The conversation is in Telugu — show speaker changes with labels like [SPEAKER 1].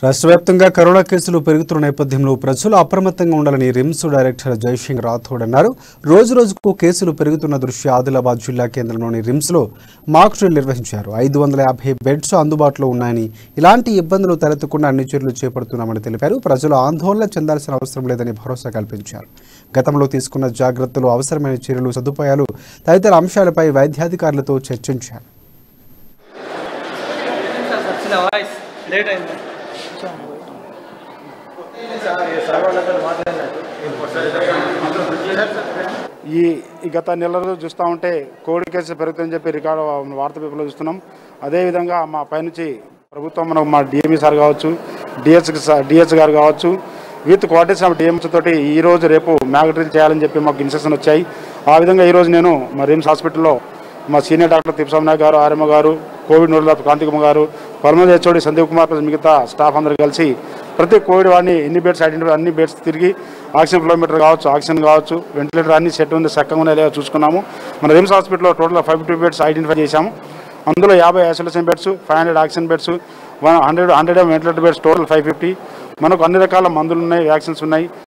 [SPEAKER 1] రాష్ట్ర వ్యాప్తంగా కరోనా కేసులు పెరుగుతున్న నేపథ్యంలో ప్రజలు అప్రమత్తంగా ఉండాలని రిమ్స్ డైరెక్టర్ జైసింగ్ రాథోడ్ అన్నారు. రోజురోజుకు కేసులు పెరుగుతున్న దృష్ట్యా ఆదిలాబాద్ జిల్లా కేంద్రంలోని రిమ్స్లో మాక్ డ్రిల్ నిర్వహించారు. 550 బెడ్స్ అందుబాటులో ఉన్నాయని, ఇలాంటి ఇబ్బందులు తలెత్తకుండా అన్ని చర్యలు చేపడుతున్నామని తెలిపారు. ప్రజలు ఆందోళన చెందాల్సిన అవసరం లేదని భరోసా కల్పించారు. గతంలో తీసుకున్న జాగ్రత్తలు, అవసరమైన చర్యలు, సదుపాయాలు తదితర అంశాలపై వైద్యాధికారులతో చర్చించారు.
[SPEAKER 2] ఈ గత నెల రోజులు చూస్తూ ఉంటే కోవిడ్ కేసులు పెరుగుతాయని చెప్పి రికార్డు వార్తా పేపర్లో చూస్తున్నాం. అదేవిధంగా మా పైనుంచి ప్రభుత్వం మా డిఎంఈ సార్ కావచ్చు, డిహెచ్ గారు కావచ్చు, విత్ కోఆర్డినేషన్ ఆఫ్ డిఎంహెచ్ తోటి ఈరోజు రేపు మ్యాగ్ డ్రిల్ చేయాలని చెప్పి మాకు ఇన్స్ట్రక్షన్ వచ్చాయి. ఆ విధంగా ఈరోజు నేను మా రిమ్స్ హాస్పిటల్లో మా సీనియర్ డాక్టర్ తిప్పస్వామి గారు, ఆర్ఎంఓ గారు, కోవిడ్ నోడల్ కాంతికుమ గారు, పల్మనరీ హెచ్ఓడి సందీప్ కుమార్ మిగతా స్టాఫ్ అందరూ కలిసి ప్రతి కోవిడ్ వాడిని ఎన్ని బెడ్స్ ఐడెంటిఫై అన్ని బెడ్స్ తిరిగి ఆక్సిజన్ ఫ్లోమీటర్ కావచ్చు, ఆక్సిజన్ కావచ్చు, వెంటిలేటర్ అన్ని సెట్ ఉంది, చక్కగా ఉన్నాయో చూసుకున్నాము. మన రిమ్స్ హాస్పిటల్లో టోటల్ 52 బెడ్స్ ఐడెంటిఫై చేశాము. అందులో 50 isolation beds, 500 oxygen beds, 100 ventilator beds, total 550. మనకు అన్ని రకాల మందులు ఉన్నాయి, వ్యాక్సిన్స్ ఉన్నాయి.